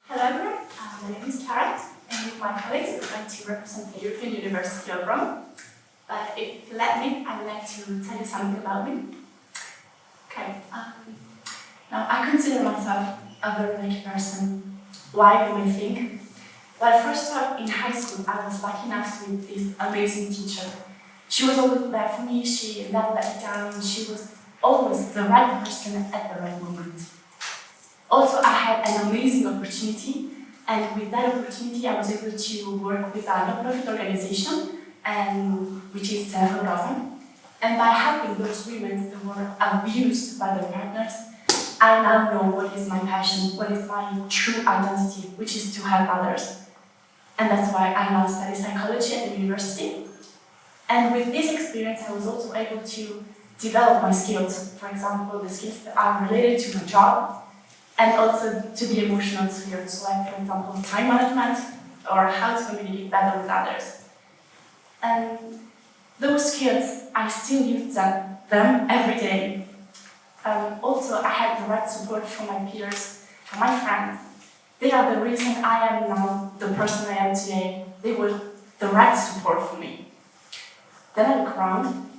Hello everyone, my name is Karen, and with my colleagues we're going to represent the European University of Rome. But if you let me, I would like to tell you something about me. Okay, now I consider myself a very lucky person. Why, you may think? Well, first off, in high school I was lucky enough to meet this amazing teacher. She was always there for me, she never let me down, she was always the right person at the right moment. Also, I had an amazing opportunity, and with that opportunity, I was able to work with a non-profit organization, which is Enactus. And by helping those women who were abused by their partners, I now know what is my passion, what is my true identity, which is to help others. And that's why I now study psychology at the university. And with this experience, I was also able to develop my skills. For example, the skills that are related to my job, and also to the emotional skills, like for example, time management or how to communicate better with others. And those skills, I still use them every day. Also, I had the right support from my peers, from my friends. They are the reason I am now the person I am today. They were the right support for me. Then I look around,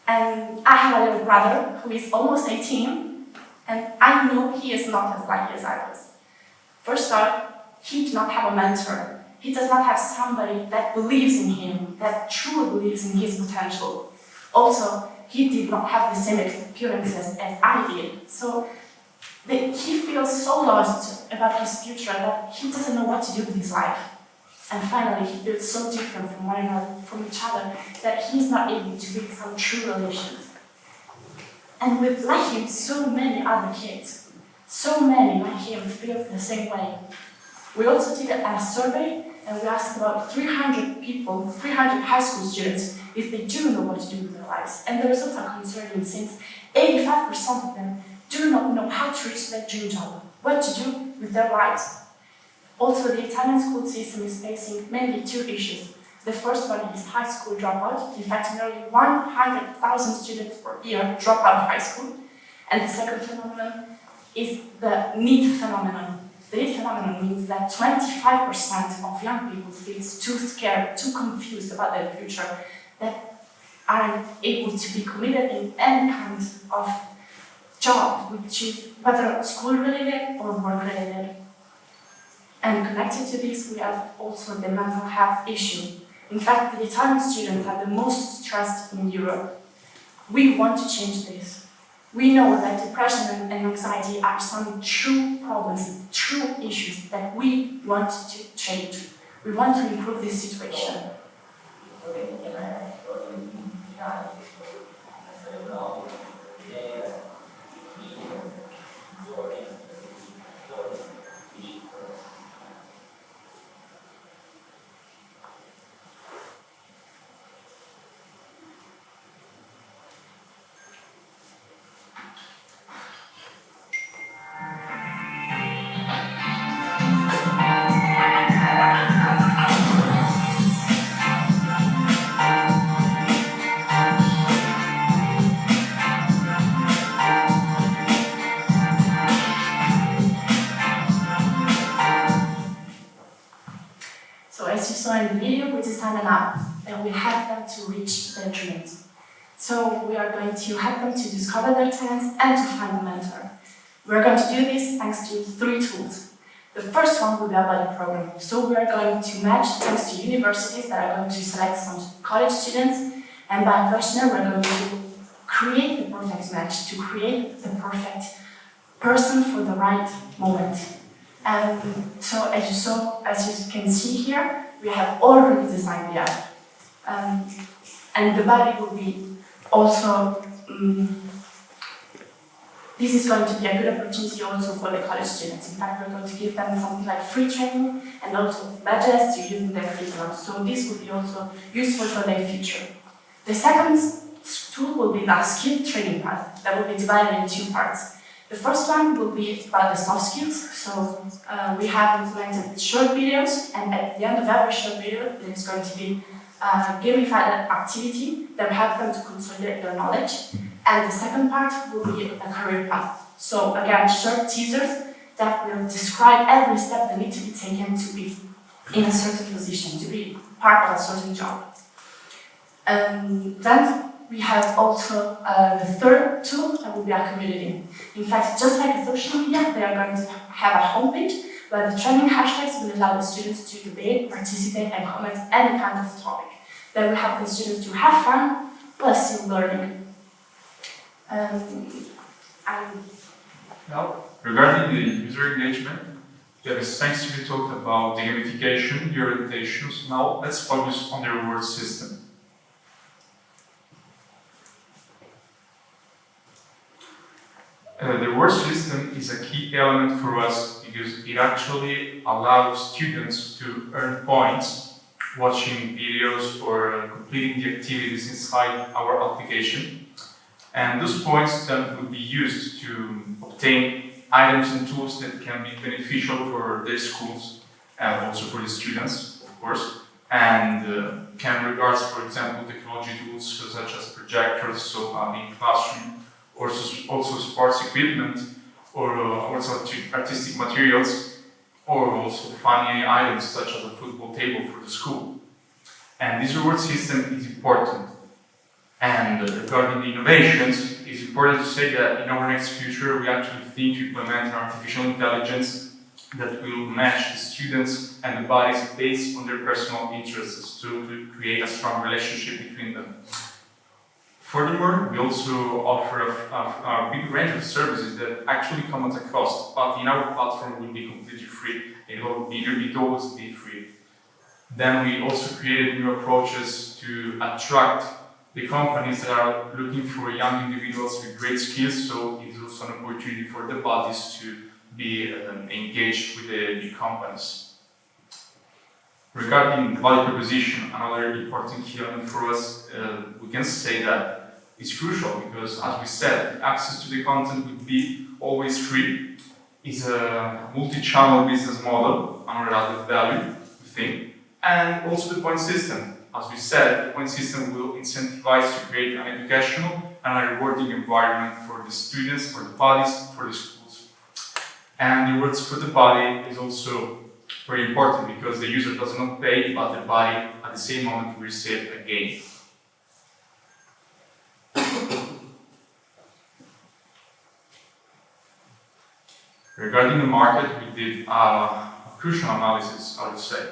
and I have a little brother who is almost 18, and I know he is not as lucky as I was. First off, he does not have a mentor. He does not have somebody that believes in him, that truly believes in his potential. Also, he did not have the same experiences as I did. So he feels so lost about his future that he doesn't know what to do with his life. And finally, he feels so different from each other that he's not able to build some true relations. And with like him, so many other kids, so many like him feel the same way. We also did a survey, and we asked about 300 people, 300 high school students, if they do know what to do with their lives. And the results are concerning, since 85% of them do not know how to reach their dream job, what to do with their lives. Also, the Italian school system is facing mainly two issues. The first one is high school dropout. In fact, nearly 100,000 students per year drop out of high school. And the second phenomenon is the need phenomenon. The need phenomenon means that 25% of young people feel too scared, too confused about their future, that aren't able to be committed in any kind of job, which is whether school-related or work-related. And connected to this, we have also the mental health issue. In fact, the Italian students are the most stressed in Europe. We want to change this. We know that depression and anxiety are some true problems, true issues that we want to change. We want to improve this situation. So as you saw in the video, we designed an app that will help them to reach their dreams. So we are going to help them to discover their talents and to find a mentor. We're going to do this thanks to 3 tools. The first one will be a buddy program. So we are going to match thanks to universities that are going to select some college students, and by a questionnaire we're going to create the perfect match, to create the perfect person for the right moment. And so as you can see here, we have already designed the app. And the buddy will be also, this is going to be a good opportunity also for the college students. In fact, we're going to give them something like free training and also badges to use in their curriculum. So this will be also useful for their future. The second tool will be the skill training path that will be divided in 2 parts. The first one will be about the soft skills. So we have implemented short videos, and at the end of every short video, there is going to be a gamified activity that will help them to consolidate their knowledge. And the second part will be a career path. So again, short teasers that will describe every step that needs to be taken to be in a certain position, to be part of a certain job. Then we have also the third tool that will be a community. In fact, just like a social media, they are going to have a homepage where the trending hashtags will allow the students to debate, participate, and comment any kind of topic. Then we have the students to have fun, plus still learning. Now, regarding the user engagement, we have extensively talked about the gamification, the orientations. Now, let's focus on the reward system. The reward system is a key element for us because it actually allows students to earn points watching videos or completing the activities inside our application. And those points then will be used to obtain items and tools that can be beneficial for their schools and also for the students, of course. And can regards, for example, technology tools such as projectors, so in classroom, or also sports equipment, or also artistic materials, or also funny items such as a football table for the school. And this reward system is important. And regarding the innovations, it's important to say that in our next future we actually think to implement an artificial intelligence that will match the students and the bodies based on their personal interests to create a strong relationship between them. Furthermore, we also offer a big range of services that actually come at a cost, but in our platform will be completely free. It will always be free. Then we also created new approaches to attract the companies that are looking for young individuals with great skills, so it's also an opportunity for the bodies to be engaged with the companies. Regarding the value proposition, another important key element for us, we can say that it's crucial because, as we said, access to the content will be always free. It's a multi-channel business model, another added value, we think, and also the point system. As we said, the point system will incentivize to create an educational and a rewarding environment for the students, for the bodies, for the schools. And the rewards for the body is also very important because the user does not pay, but the body at the same moment will receive a gain. Regarding the market, we did a crucial analysis, I would say,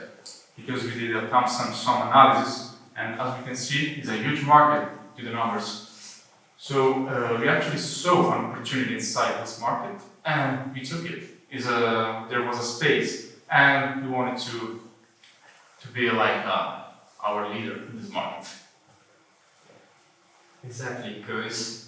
because we did a Thomson-Sum analysis, and as we can see, it's a huge market to the numbers. So we actually saw an opportunity inside this market, and we took it. There was a space, and we wanted to be like our leader in this market. Exactly, because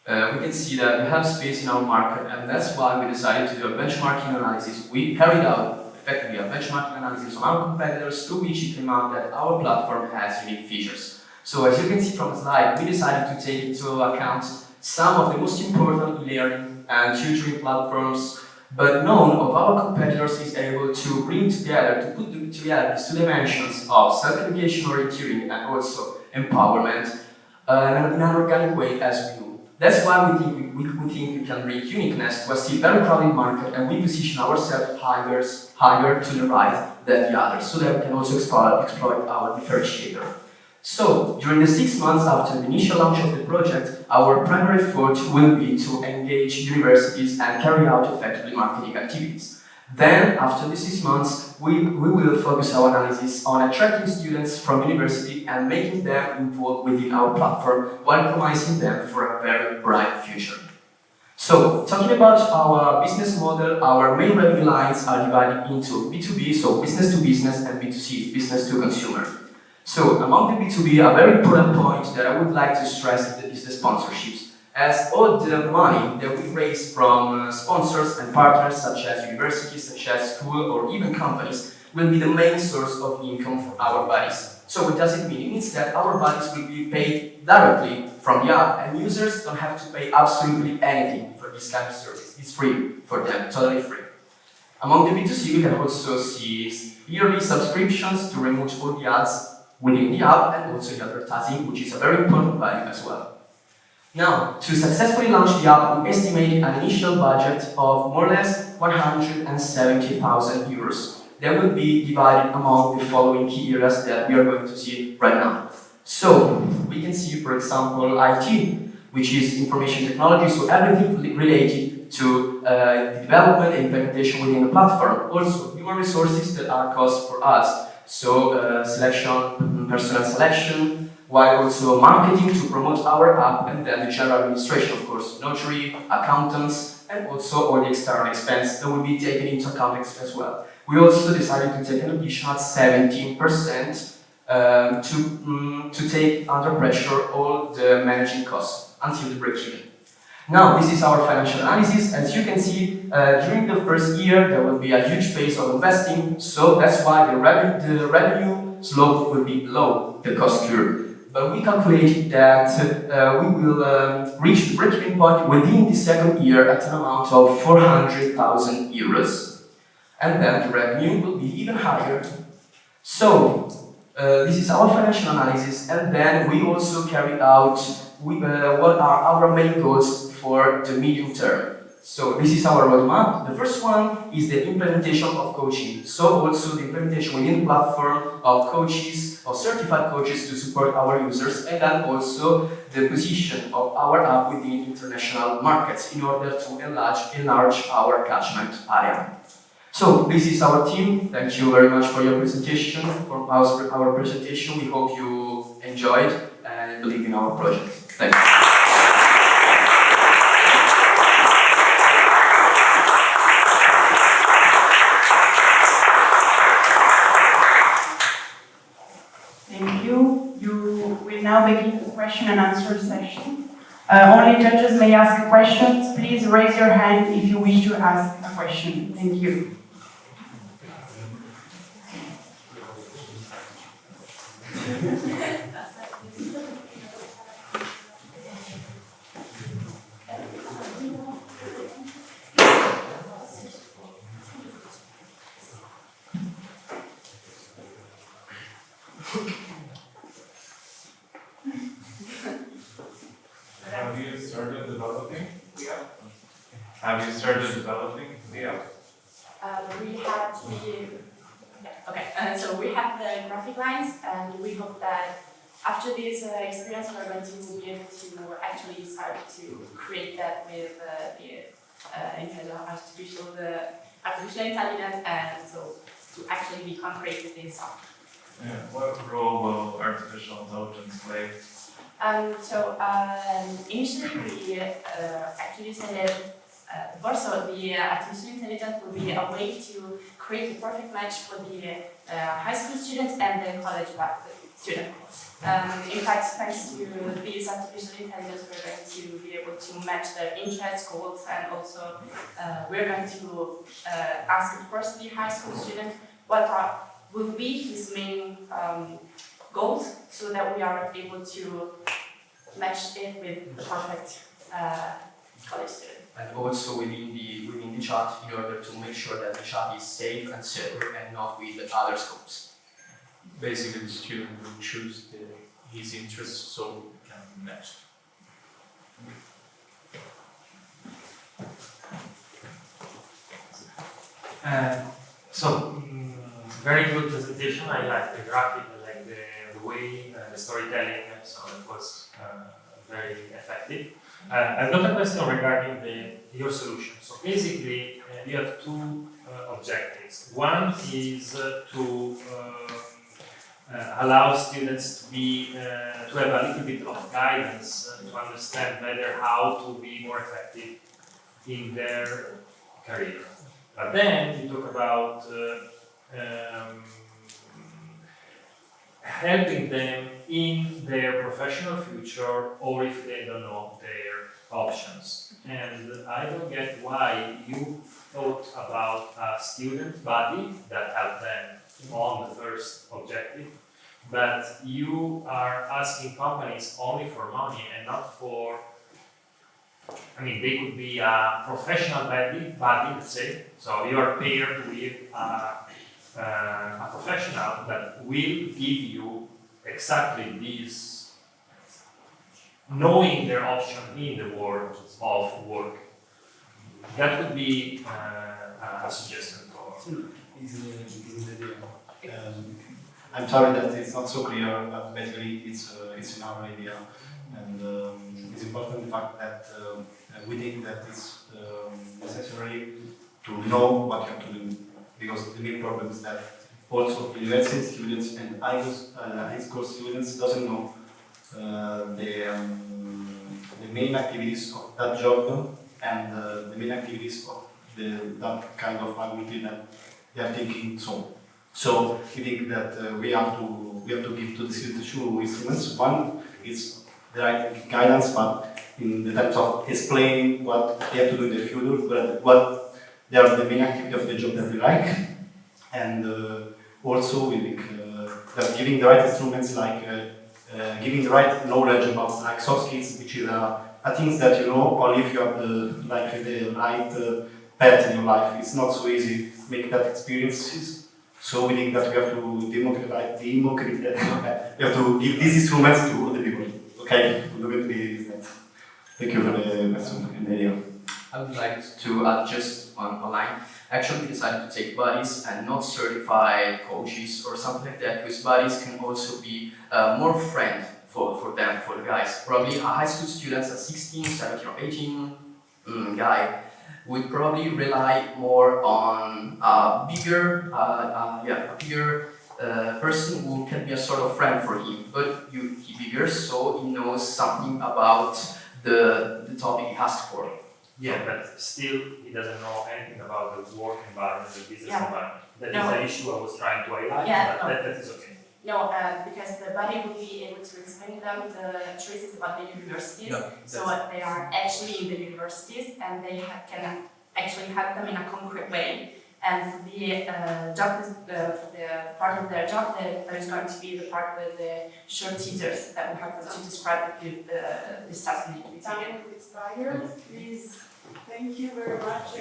we can see that we have space in our market, and that's why we decided to do a benchmarking analysis. We carried out effectively a benchmarking analysis on our competitors, through which it came out that our platform has unique features. So as you can see from the slide, we decided to take into account some of the most important e-learning and tutoring platforms, but none of our competitors is able to bring together, to put together these two dimensions of self-education orienteering and also empowerment in an organic way as we do. That's why we think we can bring uniqueness to a still very crowded market, and we position ourselves higher to the right than the others, so that we can also exploit our differentiator. So, during the 6 months after the initial launch of the project, our primary effort will be to engage universities and carry out effectively marketing activities. Then, after the 6 months, we will focus our analysis on attracting students from university and making them involved within our platform while promising them for a very bright future. So, talking about our business model, our main revenue lines are divided into B2B, so business to business, and B2C, business to consumer. So, among the B2B, a very important point that I would like to stress is the sponsorships, as all the money that we raise from sponsors and partners such as universities, such as schools, or even companies will be the main source of income for our bodies. So what does it mean? It means that our bodies will be paid directly from the app, and users don't have to pay absolutely anything for this kind of service. It's free for them, totally free. Among the B2C, we can also see yearly subscriptions to remove all the ads within the app and also the advertising, which is a very important value as well. Now, to successfully launch the app, we estimate an initial budget of more or less 170,000 euros. That will be divided among the following key areas that we are going to see right now. So, we can see, for example, IT, which is information technology, so everything related to the development and implementation within the platform. Also, human resources that are cost for us, so selection, personnel selection, while also marketing to promote our app, and then the general administration, of course, notary, accountants, and also all the external expense that will be taken into account as well. We also decided to take an additional 17% to take under pressure all the managing costs until the break-even. Now, this is our financial analysis. As you can see, during the first year, there will be a huge phase of investing, so that's why the revenue slope will be below the cost curve. But we calculated that we will reach the break-even point within the second year at an amount of 400,000 euros. And then the revenue will be even higher. So, this is our financial analysis, and then we also carried out what are our main goals for the medium term. So this is our roadmap. The first one is the implementation of coaching. So also the implementation within the platform of coaches, of certified coaches to support our users, and then also the position of our app within international markets in order to enlarge our catchment area. So this is our team. Thank you very much for your presentation, for our presentation. We hope you enjoyed and believe in our project. Thanks. Thank you. You will now begin the question and answer session. Only judges may ask questions. Please raise your hand if you wish to ask a question. Thank you. Have you started developing the app? Have you started developing the app? We have so we have the graphic lines, and we hope that after this experience, we're going to be able to actually start to create that with artificial intelligence, and so to actually be concrete with this song. Yeah. What role will artificial intelligence play? Initially we actually said also the artificial intelligence will be a way to create the perfect match for the high school student and the college student. In fact, thanks to this artificial intelligence, we're going to be able to match their interests, goals, and also we're going to ask first the high school student what will be his main goals, so that we are able to match it with the perfect college student. And also within the chat, in order to make sure that the chat is safe and secure and not with the other scopes. Basically, the student will choose his interests so it can be matched. Very good presentation. I like the graphic, I like the way, the storytelling, so it was very effective. I've got a question regarding your solution. So basically, you have two objectives. One is to allow students to have a little bit of guidance to understand better how to be more effective in their career. But then you talk about helping them in their professional future, or if they don't know their options. And I don't get why you thought about a student body that helped them on the first objective, but you are asking companies only for money and not for, I mean, they could be a professional body, let's say, so you are paired with a professional that will give you exactly knowing their option in the world of work. That would be a suggestion for. I'm sorry that it's not so clear, but basically it's in our idea, and it's important the fact that we think that it's necessary to know what you have to do, because the main problem is that also university students and high school students doesn't know the main activities of that job and the main activities of that kind of faculty that they are thinking. So we think that we have to give to the students two instruments. One is the right guidance, but in the terms of explaining what they have to do in the future, what they are the main activity of the job that we like, and also we think that giving the right instruments, like giving the right knowledge about like soft skills, which is things that you know only if you have the right path in your life. It's not so easy to make that experiences. So we think that we have to democratize, we have to give these instruments to other people. Okay, thank you for the question. I would like to add just one line. Actually, we decided to take buddies and not certified coaches or something like that, because buddies can also be more friend for them, for the guys. Probably a high school student, a 16, 17 or 18 guy, would probably rely more on a bigger person who can be a sort of friend for him. But he's bigger, so he knows something about the topic he asked for. Yeah, but still he doesn't know anything about the work environment, the business Yeah. environment. That No. is the issue I was trying to highlight, Yeah, but no. that is okay. No, because the body will be able to explain them the choices about the universities. Yeah, So they are actually in the universities and they can actually help them in a concrete way. And for the job, for the part of their job, there is going to be the part with the short teasers that will help us to describe the steps in the activity. Time is expired. Please, thank you very much.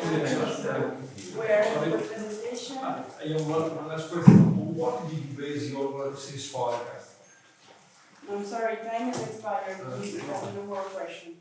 Where the presentation? I have one last question. What did you base your thesis podcast? I'm sorry, time is expired. Please, if you have no more questions.